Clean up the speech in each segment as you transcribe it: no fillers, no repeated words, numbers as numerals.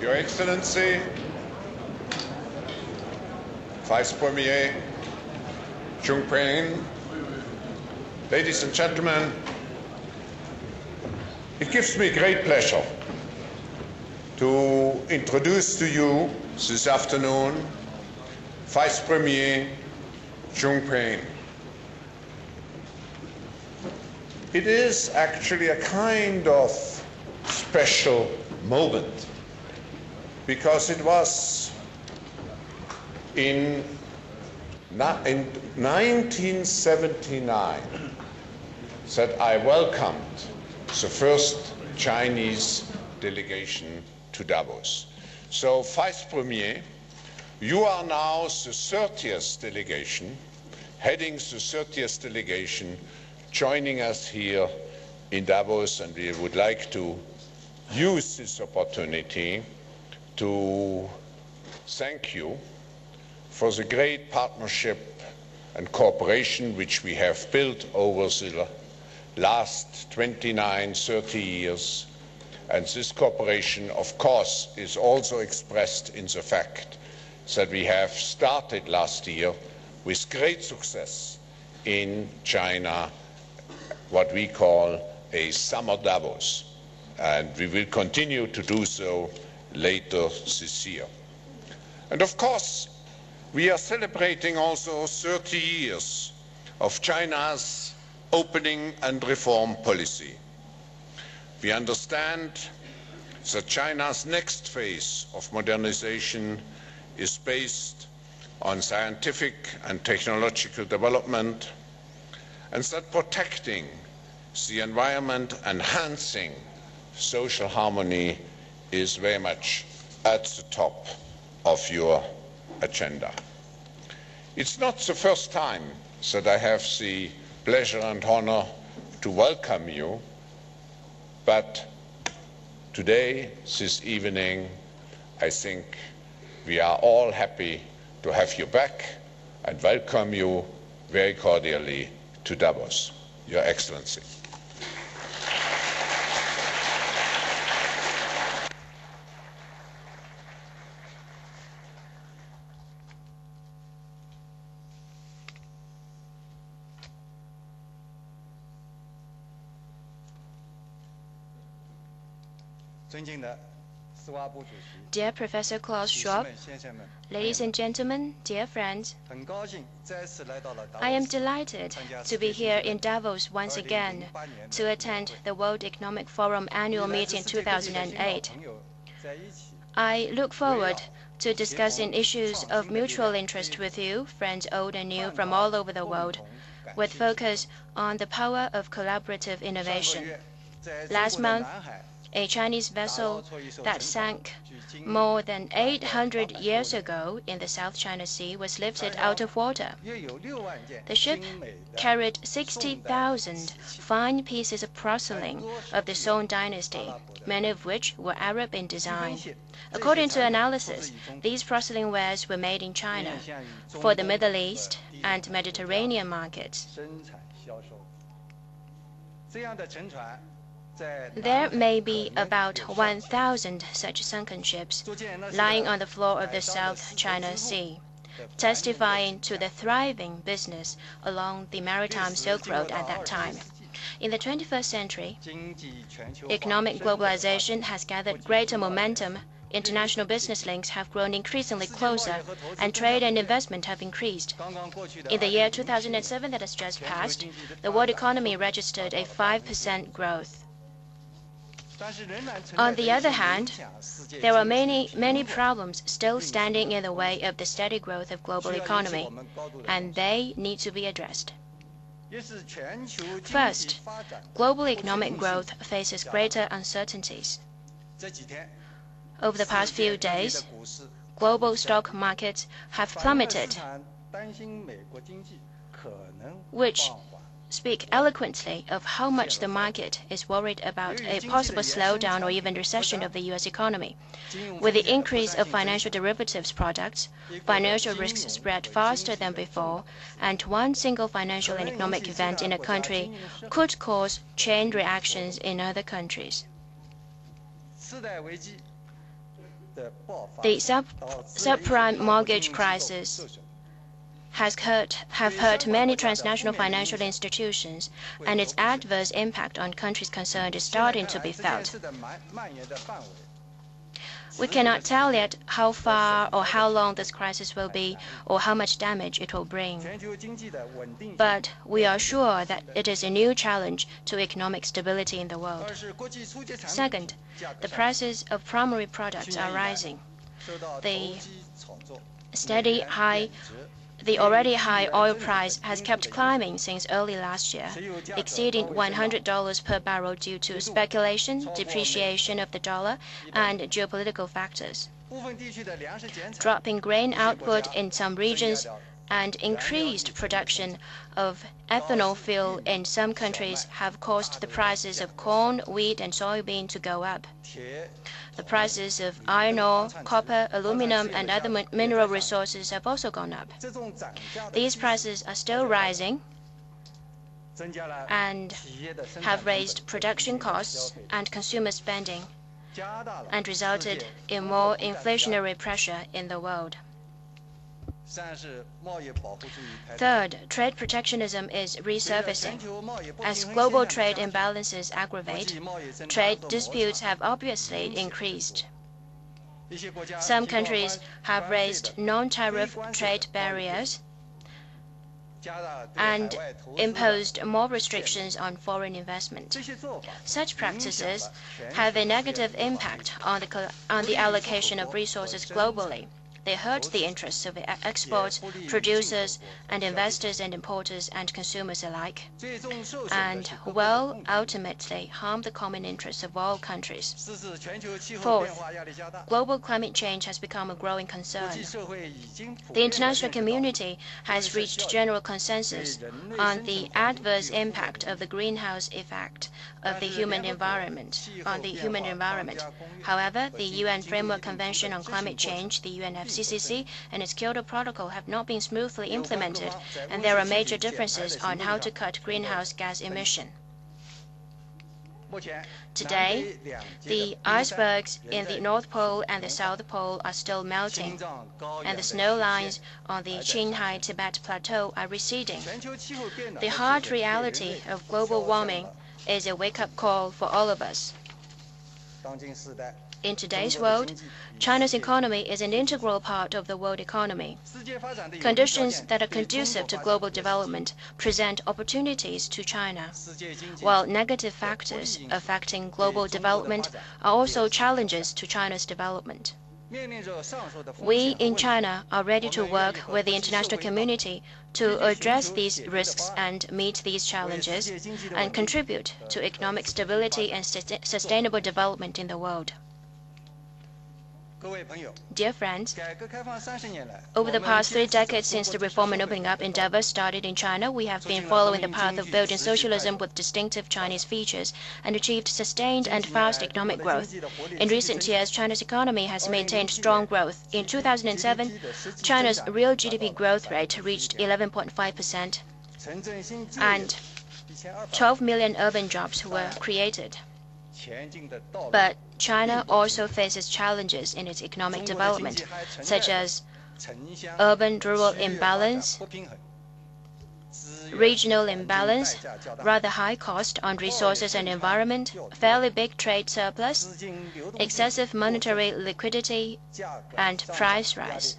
Your Excellency, Vice Premier Zeng Peiyan, ladies and gentlemen, it gives me great pleasure to introduce to you this afternoon Vice Premier Zeng Peiyan. It is actually a kind of special moment because it was in 1979 that I welcomed the first Chinese delegation to Davos. So, Vice Premier, you are now the 30th delegation, heading the 30th delegation, joining us here in Davos, and we would like to use this opportunity to thank you for the great partnership and cooperation which we have built over the last 29, 30 years. And this cooperation, of course, is also expressed in the fact that we have started last year with great success in China what we call a summer Davos, and we will continue to do so later this year. And of course, we are celebrating also 30 years of China's opening and reform policy. We understand that China's next phase of modernization is based on scientific and technological development, and that protecting the environment, enhancing social harmony is very much at the top of your agenda. It's not the first time that I have the pleasure and honor to welcome you, but today, this evening, I think we are all happy to have you back and welcome you very cordially to Davos, Your Excellency. Dear Professor Klaus Schwab, ladies and gentlemen, dear friends, I am delighted to be here in Davos once again to attend the World Economic Forum annual meeting 2008. I look forward to discussing issues of mutual interest with you, friends old and new from all over the world, with focus on the power of collaborative innovation. Last month, a Chinese vessel that sank more than 800 years ago in the South China Sea was lifted out of water. The ship carried 60,000 fine pieces of porcelain of the Song dynasty, many of which were Arab in design. According to analysis, these porcelain wares were made in China for the Middle East and Mediterranean markets. There may be about 1,000 such sunken ships lying on the floor of the South China Sea, testifying to the thriving business along the maritime Silk Road at that time. In the 21st century, economic globalization has gathered greater momentum, international business links have grown increasingly closer, and trade and investment have increased. In the year 2007 that has just passed, the world economy registered a 5% growth. On the other hand, there are many problems still standing in the way of the steady growth of global economy, and they need to be addressed. First, global economic growth faces greater uncertainties. Over the past few days, global stock markets have plummeted, which speak eloquently of how much the market is worried about a possible slowdown or even recession of the U.S. economy. With the increase of financial derivatives products, financial risks spread faster than before, and one single financial and economic event in a country could cause chain reactions in other countries. The subprime mortgage crisis have hurt many transnational financial institutions, and its adverse impact on countries concerned is starting to be felt. We cannot tell yet how far or how long this crisis will be or how much damage it will bring. But we are sure that it is a new challenge to economic stability in the world. Second, the prices of primary products are rising. The already high oil price has kept climbing since early last year, exceeding $100 per barrel due to speculation, depreciation of the dollar, and geopolitical factors. Dropping grain output in some regions and increased production of ethanol fuel in some countries have caused the prices of corn, wheat, and soybean to go up. The prices of iron ore, copper, aluminum, and other mineral resources have also gone up. These prices are still rising and have raised production costs and consumer spending and resulted in more inflationary pressure in the world. Third, trade protectionism is resurfacing. As global trade imbalances aggravate, trade disputes have obviously increased. Some countries have raised non-tariff trade barriers and imposed more restrictions on foreign investment. Such practices have a negative impact on the allocation of resources globally. They hurt the interests of exports, producers, and investors and importers and consumers alike, and will ultimately harm the common interests of all countries. Fourth, global climate change has become a growing concern. The international community has reached general consensus on the adverse impact of the greenhouse effect of the human environment on the human environment. However, the UN Framework Convention on Climate Change, the UNFCCC, and its Kyoto Protocol have not been smoothly implemented, and there are major differences on how to cut greenhouse gas emission. Today, the icebergs in the North Pole and the South Pole are still melting, and the snow lines on the Qinghai-Tibet Plateau are receding. The hard reality of global warming is a wake-up call for all of us. In today's world, China's economy is an integral part of the world economy. Conditions that are conducive to global development present opportunities to China, while negative factors affecting global development are also challenges to China's development. We in China are ready to work with the international community to address these risks and meet these challenges and contribute to economic stability and sustainable development in the world. Dear friends, over the past 3 decades since the reform and opening up in Davos started in China, we have been following the path of building socialism with distinctive Chinese features and achieved sustained and fast economic growth. In recent years, China's economy has maintained strong growth. In 2007, China's real GDP growth rate reached 11.5%, and 12 million urban jobs were created. But China also faces challenges in its economic development, such as urban-rural imbalance, regional imbalance, rather high cost on resources and environment, fairly big trade surplus, excessive monetary liquidity, and price rise.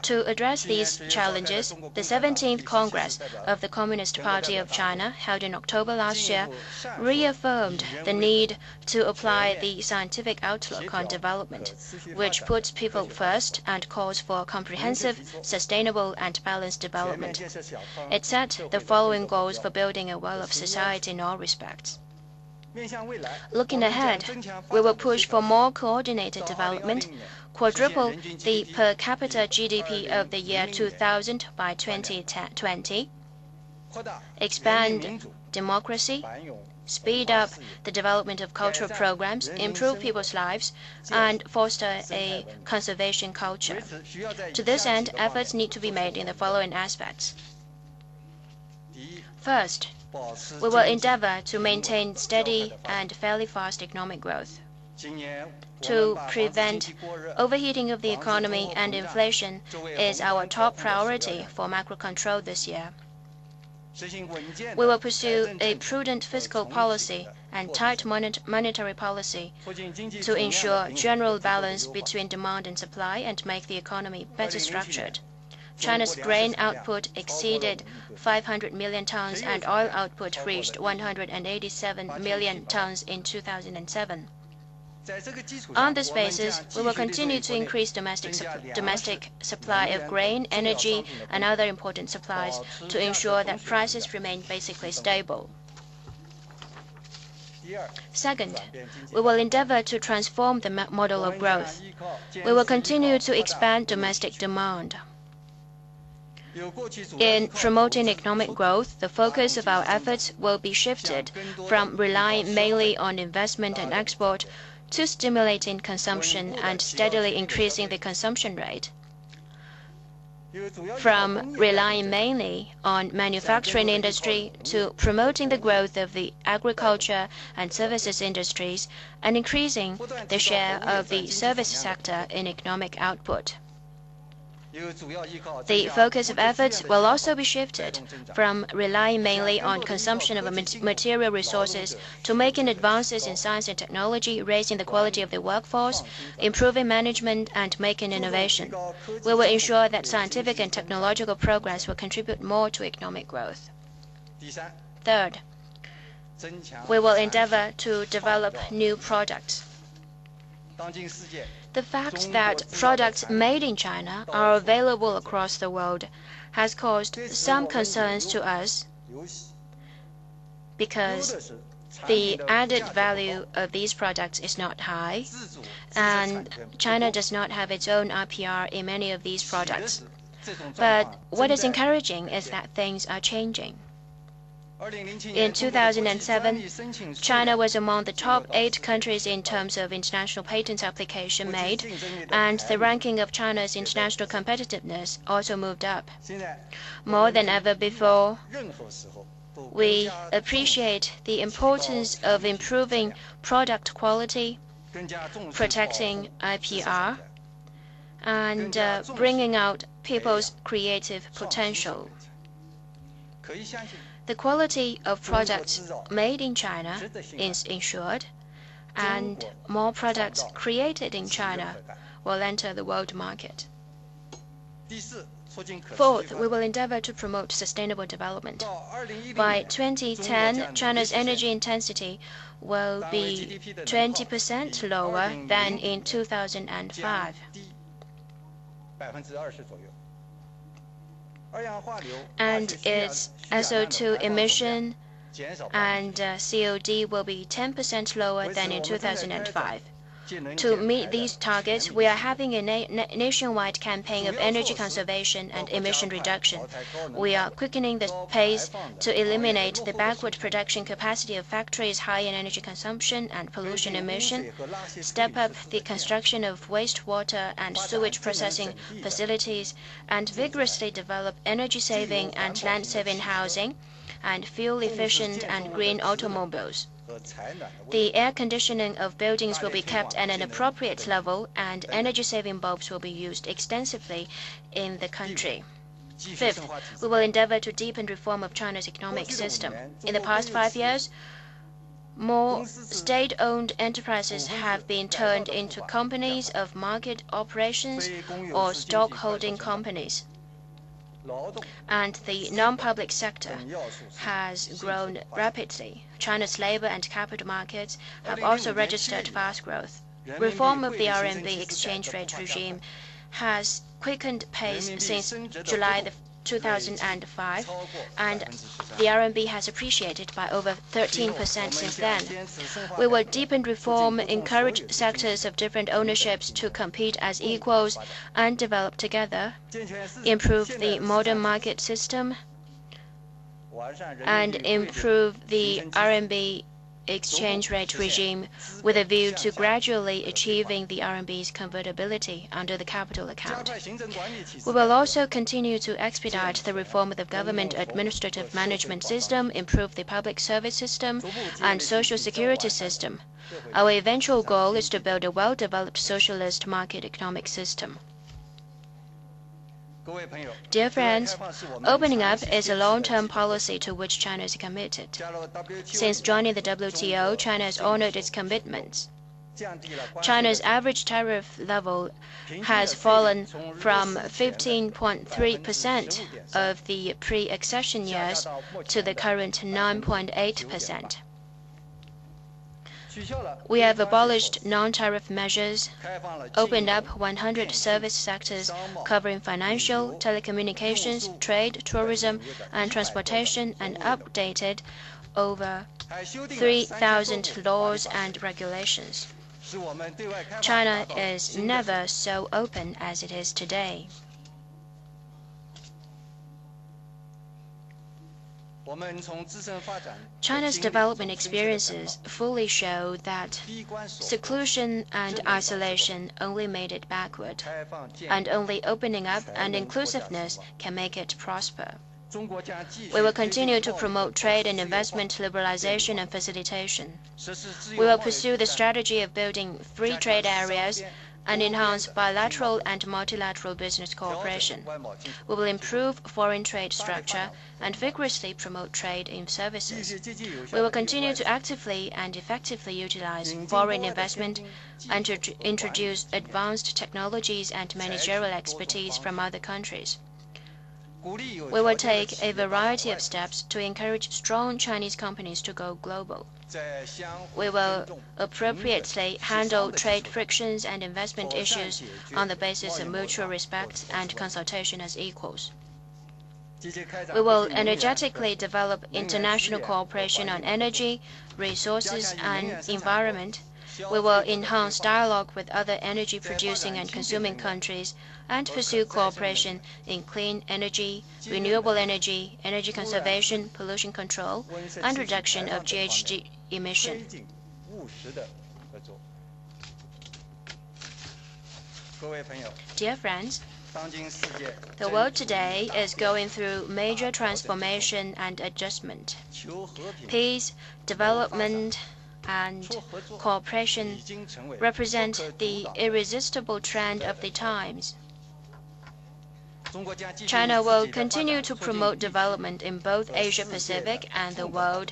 To address these challenges, the 17th Congress of the Communist Party of China, held in October last year, reaffirmed the need to apply the scientific outlook on development, which puts people first and calls for comprehensive, sustainable, and balanced development. It set the following goals for building a well-off society in all respects. Looking ahead, we will push for more coordinated development, quadruple the per capita GDP of the year 2000 by 2020, expand democracy, speed up the development of cultural programs, improve people's lives, and foster a conservation culture. To this end, efforts need to be made in the following aspects. First, We will endeavor to maintain steady and fairly fast economic growth. To prevent overheating of the economy and inflation is our top priority for macro control this year. We will pursue a prudent fiscal policy and tight monetary policy to ensure general balance between demand and supply and make the economy better structured. China's grain output exceeded 500 million tons and oil output reached 187 million tons in 2007. On this basis, we will continue to increase domestic supply of grain, energy, and other important supplies to ensure that prices remain basically stable. Second, we will endeavor to transform the model of growth. We will continue to expand domestic demand. In promoting economic growth, the focus of our efforts will be shifted from relying mainly on investment and export to stimulating consumption and steadily increasing the consumption rate. From relying mainly on manufacturing industry to promoting the growth of the agriculture and services industries and increasing the share of the service sector in economic output. The focus of efforts will also be shifted from relying mainly on consumption of material resources to making advances in science and technology, raising the quality of the workforce, improving management, and making innovation. We will ensure that scientific and technological progress will contribute more to economic growth. Third, we will endeavor to develop new products. The fact that products made in China are available across the world has caused some concerns to us because the added value of these products is not high, and China does not have its own IPR in many of these products. But what is encouraging is that things are changing. In 2007, China was among the top 8 countries in terms of international patents application made, and the ranking of China's international competitiveness also moved up. More than ever before, we appreciate the importance of improving product quality, protecting IPR, and bringing out people's creative potential. The quality of products made in China is ensured, and more products created in China will enter the world market. Fourth, we will endeavor to promote sustainable development. By 2010, China's energy intensity will be 20% lower than in 2005. And its SO2 emission and COD will be 10% lower than in 2005. To meet these targets, we are having a nationwide campaign of energy conservation and emission reduction. We are quickening the pace to eliminate the backward production capacity of factories high in energy consumption and pollution emission, step up the construction of wastewater and sewage processing facilities, and vigorously develop energy-saving and land-saving housing, and fuel-efficient and green automobiles. The air conditioning of buildings will be kept at an appropriate level, and energy-saving bulbs will be used extensively in the country. Fifth, we will endeavor to deepen reform of China's economic system. In the past 5 years, more state-owned enterprises have been turned into companies of market operations or stock-holding companies, and the non-public sector has grown rapidly. China's labor and capital markets have also registered fast growth. Reform of the RMB exchange rate regime has quickened pace since July 2005, and the RMB has appreciated by over 13% since then. We will deepen reform, encourage sectors of different ownerships to compete as equals and develop together, improve the modern market system, and improve the RMB exchange rate regime with a view to gradually achieving the RMB's convertibility under the capital account. We will also continue to expedite the reform of the government administrative management system, improve the public service system, and social security system. Our eventual goal is to build a well-developed socialist market economic system. Dear friends, opening up is a long-term policy to which China is committed. Since joining the WTO, China has honored its commitments. China's average tariff level has fallen from 15.3% of the pre-accession years to the current 9.8%. We have abolished non-tariff measures, opened up 100 service sectors covering financial, telecommunications, trade, tourism, and transportation, and updated over 3,000 laws and regulations. China is never so open as it is today. China's development experiences fully show that seclusion and isolation only made it backward, and only opening up and inclusiveness can make it prosper. We will continue to promote trade and investment liberalization and facilitation. We will pursue the strategy of building free trade areas and enhance bilateral and multilateral business cooperation. We will improve foreign trade structure and vigorously promote trade in services. We will continue to actively and effectively utilize foreign investment and to introduce advanced technologies and managerial expertise from other countries. We will take a variety of steps to encourage strong Chinese companies to go global. We will appropriately handle trade frictions and investment issues on the basis of mutual respect and consultation as equals. We will energetically develop international cooperation on energy, resources, and environment. We will enhance dialogue with other energy-producing and consuming countries and pursue cooperation in clean energy, renewable energy, energy conservation, pollution control, and reduction of GHG emission. Dear friends, the world today is going through major transformation and adjustment. Peace, development, and cooperation represent the irresistible trend of the times. China will continue to promote development in both Asia-Pacific and the world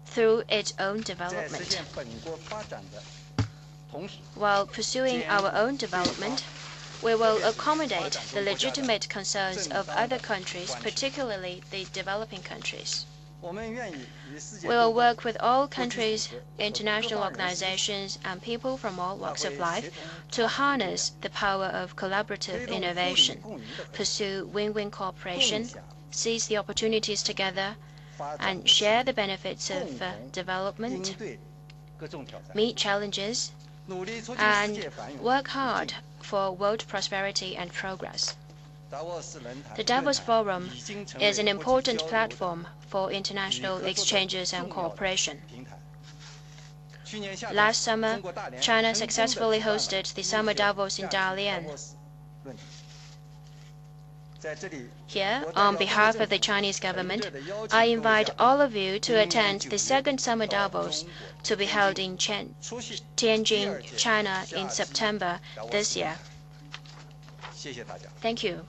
through its own development. While pursuing our own development, we will accommodate the legitimate concerns of other countries, particularly the developing countries. We will work with all countries, international organizations, and people from all walks of life to harness the power of collaborative innovation, pursue win-win cooperation, seize the opportunities together, and share the benefits of development, meet challenges, and work hard for world prosperity and progress. The Davos Forum is an important platform for international exchanges and cooperation. Last summer, China successfully hosted the Summer Davos in Dalian. Here, on behalf of the Chinese government, I invite all of you to attend the second Summer Davos to be held in Tianjin, China in September this year. Thank you.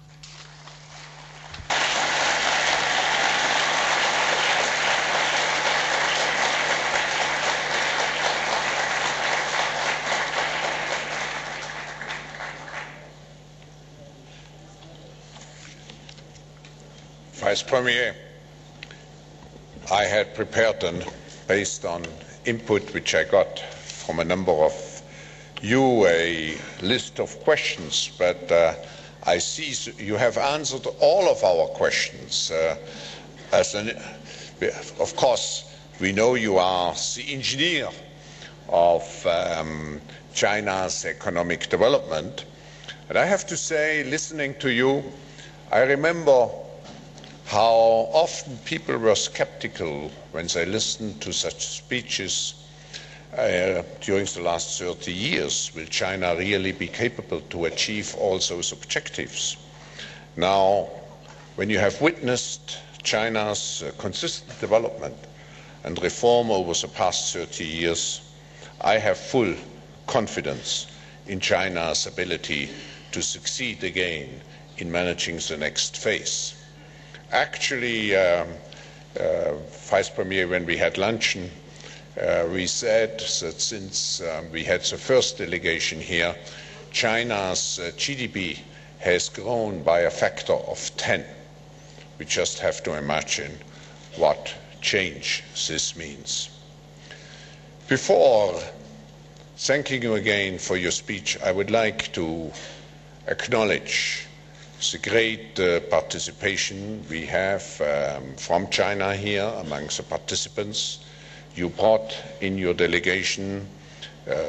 Vice Premier, I had prepared, based on input which I got from a number of you, a list of questions, but I see you have answered all of our questions. Of course, we know you are the engineer of China's economic development, and I have to say, listening to you, I remember how often people were skeptical when they listened to such speeches during the last 30 years. Will China really be capable to achieve all those objectives? Now, when you have witnessed China's consistent development and reform over the past 30 years, I have full confidence in China's ability to succeed again in managing the next phase. Actually, Vice Premier, when we had luncheon, we said that since we had the first delegation here, China's GDP has grown by a factor of 10. We just have to imagine what change this means. Before thanking you again for your speech, I would like to acknowledge the great participation we have from China here among the participants. You brought in your delegation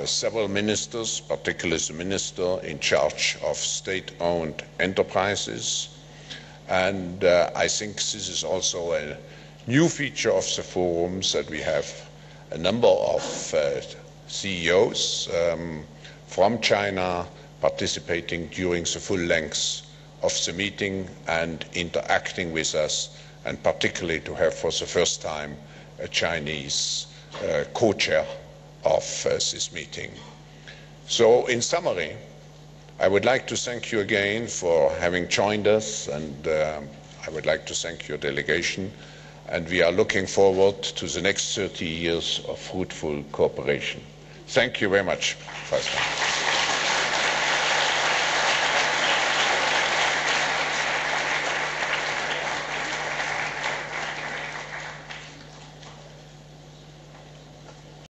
several ministers, particularly the minister in charge of state-owned enterprises. And I think this is also a new feature of the forums, that we have a number of CEOs from China participating during the full length of the meeting and interacting with us, and particularly to have for the first time a Chinese co-chair of this meeting. So in summary, I would like to thank you again for having joined us, and I would like to thank your delegation, and we are looking forward to the next 30 years of fruitful cooperation. Thank you very much, Vice President.